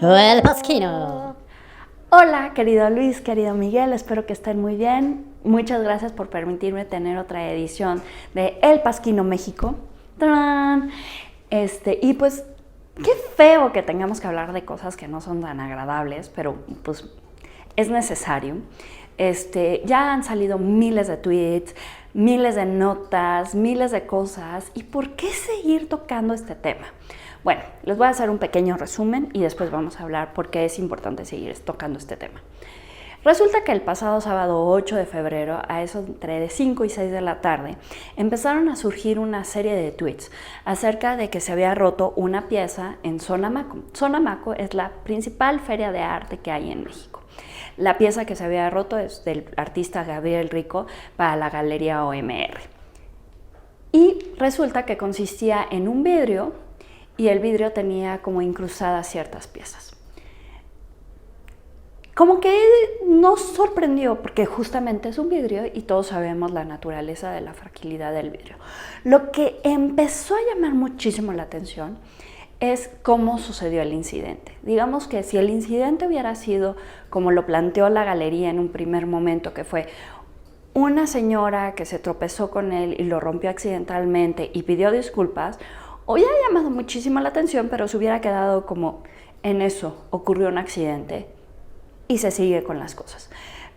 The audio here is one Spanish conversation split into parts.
El Pasquino. Hola, querido Luis, querido Miguel, espero que estén muy bien. Muchas gracias por permitirme tener otra edición de El Pasquino México. ¡Tarán! Y pues, qué feo que tengamos que hablar de cosas que no son tan agradables, pero pues es necesario. Ya han salido miles de tweets, miles de notas, miles de cosas. ¿Y por qué seguir tocando este tema? Bueno, les voy a hacer un pequeño resumen y después vamos a hablar por qué es importante seguir tocando este tema. Resulta que el pasado sábado 8 de febrero, a eso entre 5 y 6 de la tarde, empezaron a surgir una serie de tweets acerca de que se había roto una pieza en Sonamaco. Sonamaco es la principal feria de arte que hay en México. La pieza que se había roto es del artista Gabriel Rico para la Galería OMR. Y resulta que consistía en un vidrio y el vidrio tenía como incrustadas ciertas piezas. Como que nos sorprendió porque justamente es un vidrio y todos sabemos la naturaleza de la fragilidad del vidrio. Lo que empezó a llamar muchísimo la atención es cómo sucedió el incidente. Digamos que si el incidente hubiera sido como lo planteó la galería en un primer momento, que fue una señora que se tropezó con él y lo rompió accidentalmente y pidió disculpas, hubiera llamado muchísimo la atención, pero se hubiera quedado como en eso, ocurrió un accidente y se sigue con las cosas.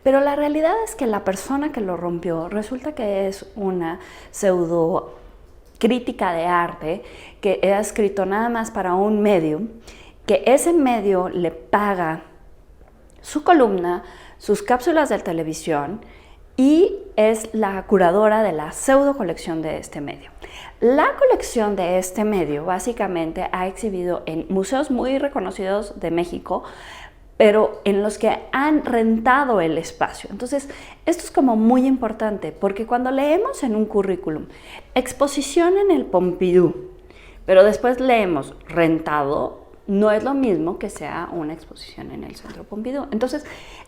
Pero la realidad es que la persona que lo rompió resulta que es una pseudo crítica de arte que ha escrito nada más para un medio, que ese medio le paga su columna, sus cápsulas de televisión y es la curadora de la pseudo colección de este medio. La colección de este medio básicamente ha exhibido en museos muy reconocidos de México, pero en los que han rentado el espacio. Entonces, esto es como muy importante, porque cuando leemos en un currículum exposición en el Pompidou, pero después leemos rentado, no es lo mismo que sea una exposición en el Centro Pompidou. Entonces,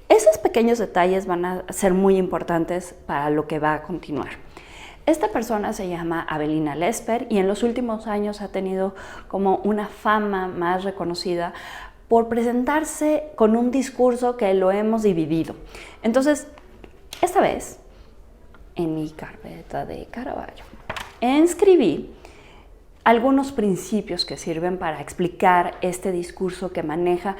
esos pequeños detalles van a ser muy importantes para lo que va a continuar. Esta persona se llama Avelina Lesper y en los últimos años ha tenido como una fama más reconocida por presentarse con un discurso que lo hemos dividido. Entonces, esta vez, en mi carpeta de Caravaggio, inscribí algunos principios que sirven para explicar este discurso que maneja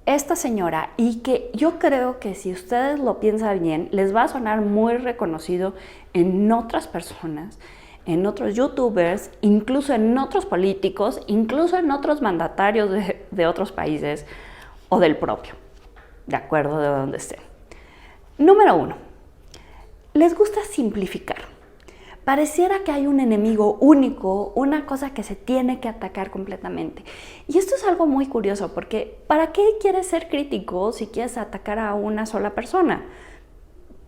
esta señora y que yo creo que si ustedes lo piensan bien, les va a sonar muy reconocido en otras personas, en otros youtubers, incluso en otros políticos, incluso en otros mandatarios de otros países o del propio, de acuerdo de donde estén. Número 1. Les gusta simplificar. Pareciera que hay un enemigo único, una cosa que se tiene que atacar completamente. Y esto es algo muy curioso, porque ¿para qué quieres ser crítico si quieres atacar a una sola persona?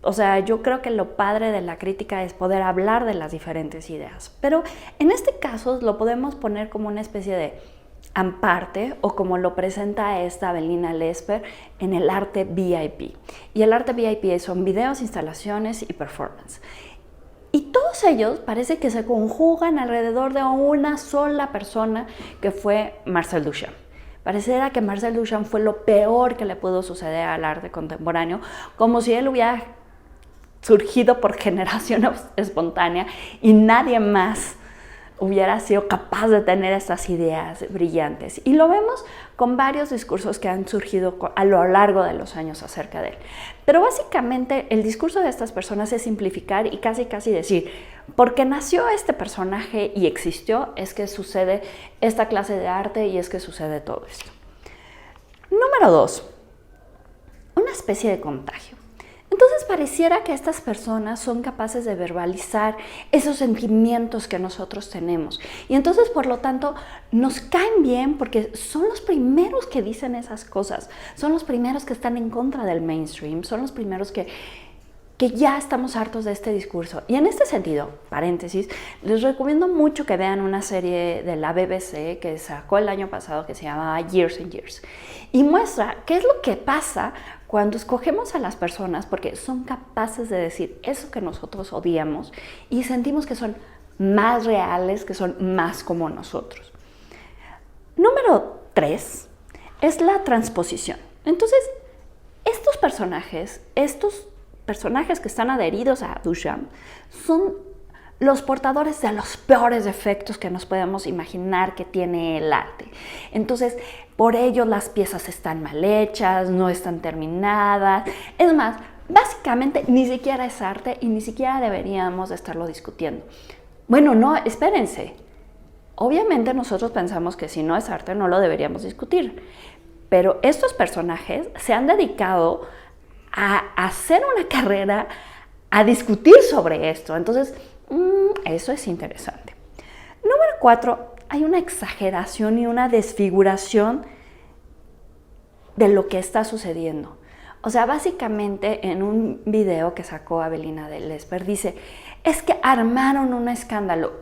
O sea, yo creo que lo padre de la crítica es poder hablar de las diferentes ideas. Pero en este caso lo podemos poner como una especie de amparte o como lo presenta esta Avelina Lesper en el arte VIP. Y el arte VIP son videos, instalaciones y performance. Y todos ellos parece que se conjugan alrededor de una sola persona que fue Marcel Duchamp. Pareciera que Marcel Duchamp fue lo peor que le pudo suceder al arte contemporáneo, como si él hubiera surgido por generación espontánea y nadie más hubiera sido capaz de tener estas ideas brillantes. Y lo vemos con varios discursos que han surgido a lo largo de los años acerca de él. Pero básicamente el discurso de estas personas es simplificar y casi decir, porque nació este personaje y existió, es que sucede esta clase de arte y es que sucede todo esto. Número 2. Una especie de contagio. Entonces pareciera que estas personas son capaces de verbalizar esos sentimientos que nosotros tenemos. Y entonces, por lo tanto, nos caen bien porque son los primeros que dicen esas cosas. Son los primeros que están en contra del mainstream. Son los primeros que ya estamos hartos de este discurso. Y en este sentido, paréntesis, les recomiendo mucho que vean una serie de la BBC que sacó el año pasado que se llama Years and Years. Y muestra qué es lo que pasa cuando escogemos a las personas porque son capaces de decir eso que nosotros odiamos y sentimos que son más reales, que son más como nosotros. Número 3. es la transposición. Entonces, estos personajes que están adheridos a Duchamp son los portadores de los peores defectos que nos podemos imaginar que tiene el arte. Entonces, por ello las piezas están mal hechas, no están terminadas. Es más, básicamente ni siquiera es arte y ni siquiera deberíamos de estarlo discutiendo. Bueno, no, espérense. Obviamente nosotros pensamos que si no es arte no lo deberíamos discutir. Pero estos personajes se han dedicado a hacer una carrera, a discutir sobre esto. Entonces, eso es interesante. Número 4, hay una exageración y una desfiguración de lo que está sucediendo. O sea, básicamente en un video que sacó Avelina de Lesper dice, es que armaron un escándalo.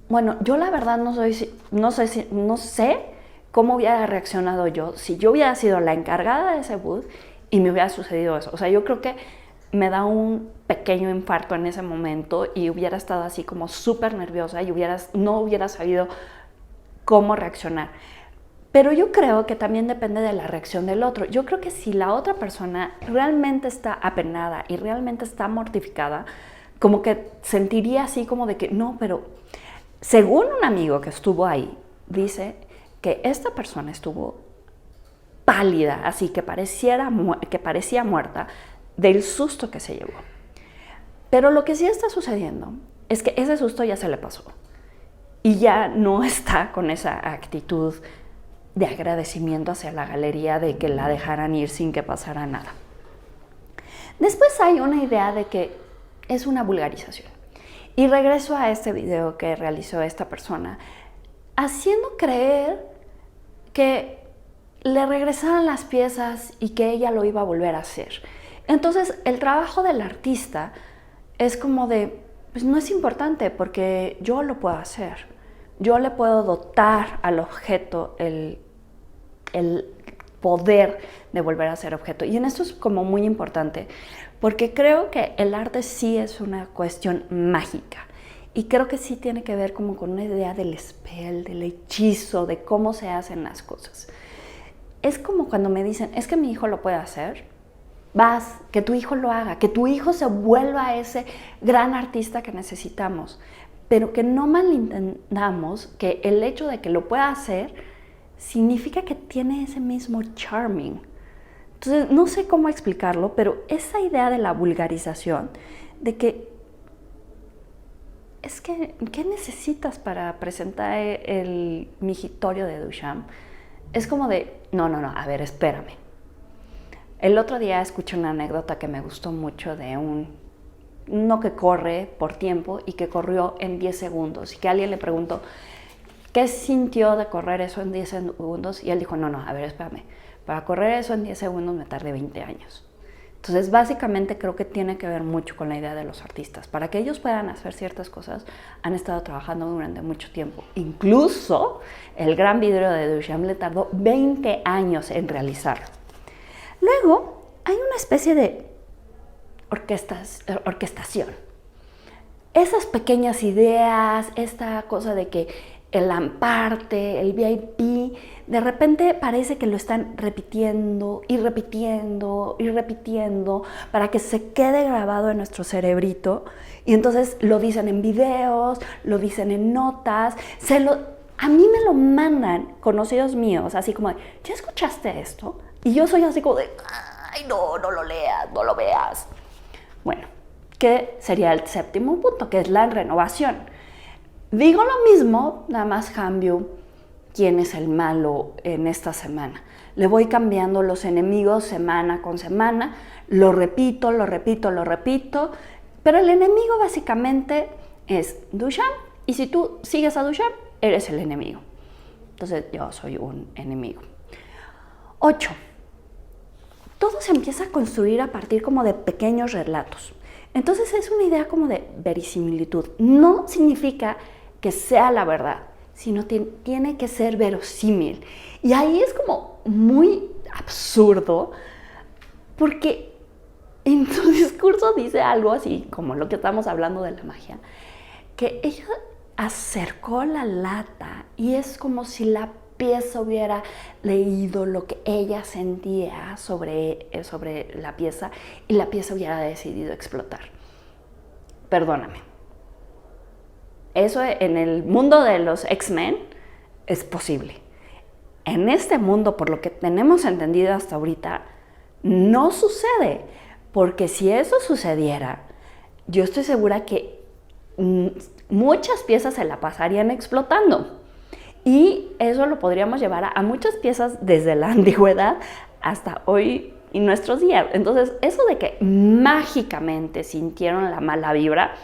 Bueno, yo la verdad no sé cómo hubiera reaccionado yo si yo hubiera sido la encargada de ese booth y me hubiera sucedido eso. O sea, yo creo que me da un pequeño infarto en ese momento y hubiera estado así como súper nerviosa y no hubiera sabido cómo reaccionar. Pero yo creo que también depende de la reacción del otro. Yo creo que si la otra persona realmente está apenada y realmente está mortificada, como que sentiría así como de que no, pero según un amigo que estuvo ahí, dice que esta persona estuvo pálida, así que parecía muerta del susto que se llevó. Pero lo que sí está sucediendo es que ese susto ya se le pasó y ya no está con esa actitud de agradecimiento hacia la galería de que la dejaran ir sin que pasara nada. Después hay una idea de que es una vulgarización. Y regreso a este video que realizó esta persona, haciendo creer que le regresaran las piezas y que ella lo iba a volver a hacer. Entonces, el trabajo del artista es como de, pues no es importante porque yo lo puedo hacer. Yo le puedo dotar al objeto el poder de volver a ser objeto. Y en esto es como muy importante, porque creo que el arte sí es una cuestión mágica. Y creo que sí tiene que ver como con una idea del spell, del hechizo, de cómo se hacen las cosas. Es como cuando me dicen, es que mi hijo lo puede hacer. Vas, que tu hijo lo haga, que tu hijo se vuelva ese gran artista que necesitamos. Pero que no malentendamos que el hecho de que lo pueda hacer significa que tiene ese mismo charming. Entonces, no sé cómo explicarlo, pero esa idea de la vulgarización, de que es que, ¿qué necesitas para presentar el migitorio de Duchamp? Es como de, no, a ver, espérame. El otro día escuché una anécdota que me gustó mucho de uno que corre por tiempo y que corrió en 10 segundos y que alguien le preguntó, ¿qué sintió de correr eso en 10 segundos? Y él dijo, no, a ver, espérame, para correr eso en 10 segundos me tardé 20 años. Entonces, básicamente creo que tiene que ver mucho con la idea de los artistas. Para que ellos puedan hacer ciertas cosas, han estado trabajando durante mucho tiempo. Incluso el gran vidrio de Duchamp le tardó 20 años en realizarlo. Luego, hay una especie de orquestación. Esas pequeñas ideas, esta cosa de que el lamparte, el VIP, de repente parece que lo están repitiendo y repitiendo y repitiendo para que se quede grabado en nuestro cerebrito. Y entonces lo dicen en videos, lo dicen en notas, a mí me lo mandan conocidos míos, así como de, ¿ya escuchaste esto? Y yo soy así como de, ay, no lo leas, no lo veas. Bueno, ¿qué sería el séptimo punto? Que es la renovación. Digo lo mismo, nada más cambio quién es el malo en esta semana. Le voy cambiando los enemigos semana con semana, lo repito, pero el enemigo básicamente es Duchamp, y si tú sigues a Duchamp, eres el enemigo. Entonces yo soy un enemigo. 8. Todo se empieza a construir a partir como de pequeños relatos. Entonces es una idea como de verisimilitud. No significa que sea la verdad, sino tiene que ser verosímil. Y ahí es como muy absurdo, porque en su discurso dice algo así, como lo que estamos hablando de la magia, que ella acercó la lata y es como si la pieza hubiera leído lo que ella sentía sobre la pieza y la pieza hubiera decidido explotar. Perdóname. Eso en el mundo de los X-Men es posible. En este mundo, por lo que tenemos entendido hasta ahorita, no sucede. Porque si eso sucediera, yo estoy segura que muchas piezas se la pasarían explotando. Y eso lo podríamos llevar a muchas piezas desde la antigüedad hasta hoy y nuestros días. Entonces, eso de que mágicamente sintieron la mala vibra,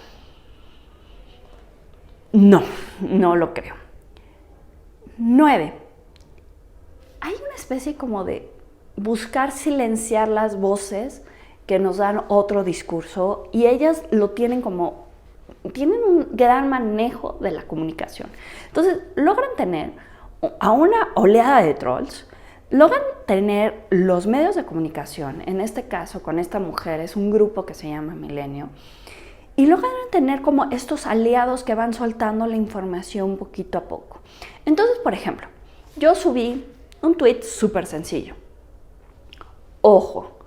no lo creo. 9. Hay una especie como de buscar silenciar las voces que nos dan otro discurso y ellas lo tienen un gran manejo de la comunicación. Entonces, logran tener a una oleada de trolls, logran tener los medios de comunicación, en este caso con esta mujer, es un grupo que se llama Milenio, y logran tener como estos aliados que van soltando la información poquito a poco. Entonces, por ejemplo, yo subí un tweet súper sencillo. Ojo,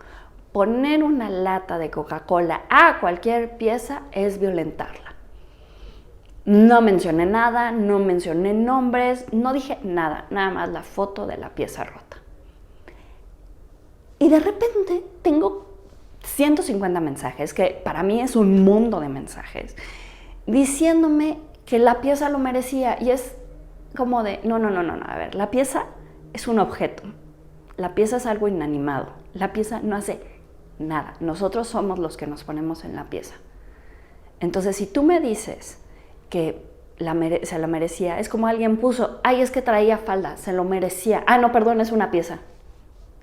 poner una lata de Coca-Cola a cualquier pieza es violentarla. No mencioné nada, no mencioné nombres, no dije nada, nada más la foto de la pieza rota. Y de repente tengo 150 mensajes, que para mí es un mundo de mensajes, diciéndome que la pieza lo merecía. Y es como de, no, a ver, la pieza es un objeto, la pieza es algo inanimado, la pieza no hace nada, nosotros somos los que nos ponemos en la pieza. Entonces, si tú me dices que se la merecía, es como alguien puso, ay, es que traía falda, se lo merecía. Ah, no, perdón, es una pieza,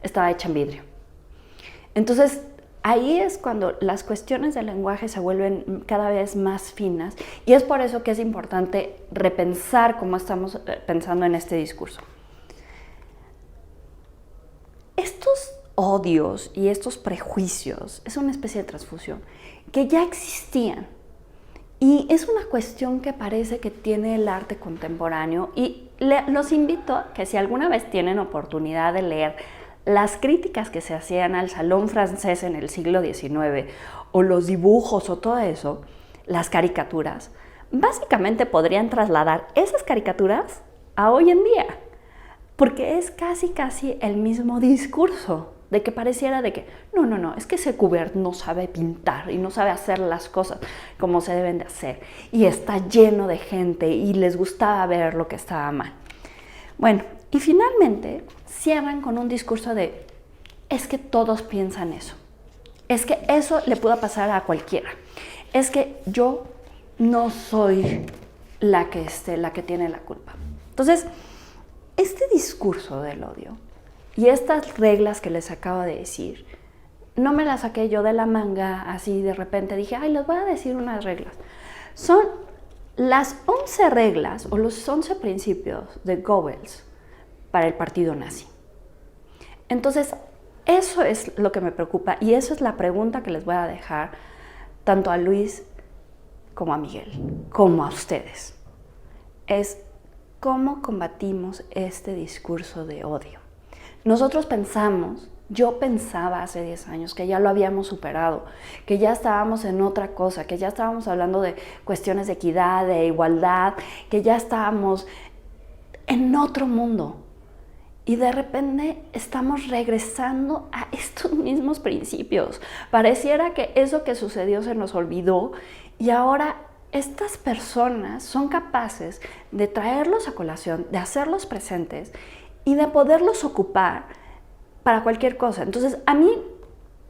estaba hecha en vidrio. Entonces, ahí es cuando las cuestiones del lenguaje se vuelven cada vez más finas y es por eso que es importante repensar cómo estamos pensando en este discurso. Estos odios y estos prejuicios es una especie de transfusión que ya existían y es una cuestión que parece que tiene el arte contemporáneo y los invito a que si alguna vez tienen oportunidad de leer las críticas que se hacían al salón francés en el siglo XIX o los dibujos o todo eso, las caricaturas, básicamente podrían trasladar esas caricaturas a hoy en día, porque es casi el mismo discurso, de que pareciera de que, no, es que Secoubert no sabe pintar y no sabe hacer las cosas como se deben de hacer y está lleno de gente y les gustaba ver lo que estaba mal. Bueno, y finalmente cierran con un discurso de, es que todos piensan eso, es que eso le puede pasar a cualquiera, es que yo no soy la que tiene la culpa. Entonces, este discurso del odio y estas reglas que les acabo de decir, no me las saqué yo de la manga, así de repente dije, ay, les voy a decir unas reglas. Son las 11 reglas o los 11 principios de Goebbels para el partido nazi. Entonces, eso es lo que me preocupa y eso es la pregunta que les voy a dejar tanto a Luis como a Miguel, como a ustedes. Es cómo combatimos este discurso de odio. Nosotros yo pensaba hace 10 años que ya lo habíamos superado, que ya estábamos en otra cosa, que ya estábamos hablando de cuestiones de equidad, de igualdad, que ya estábamos en otro mundo. Y de repente estamos regresando a estos mismos principios. Pareciera que eso que sucedió se nos olvidó y ahora estas personas son capaces de traerlos a colación, de hacerlos presentes y de poderlos ocupar para cualquier cosa. Entonces, a mí,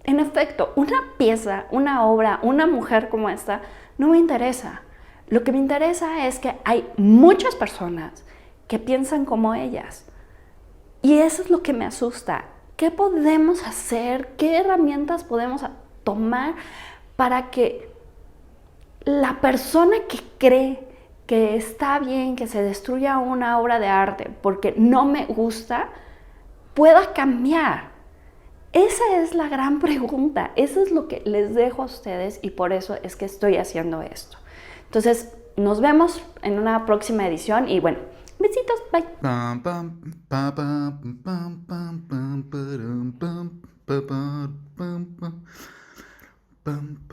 en efecto, una pieza, una obra, una mujer como esta, no me interesa. Lo que me interesa es que hay muchas personas que piensan como ellas. Y eso es lo que me asusta. ¿Qué podemos hacer? ¿Qué herramientas podemos tomar para que la persona que cree que está bien que se destruya una obra de arte porque no me gusta, pueda cambiar? Esa es la gran pregunta. Eso es lo que les dejo a ustedes y por eso es que estoy haciendo esto. Entonces, nos vemos en una próxima edición y bueno, besitos. Bye. Pam, pam, pa, pam, pam, pam, pam, param, pam, pa, pam, pam, pam, pam,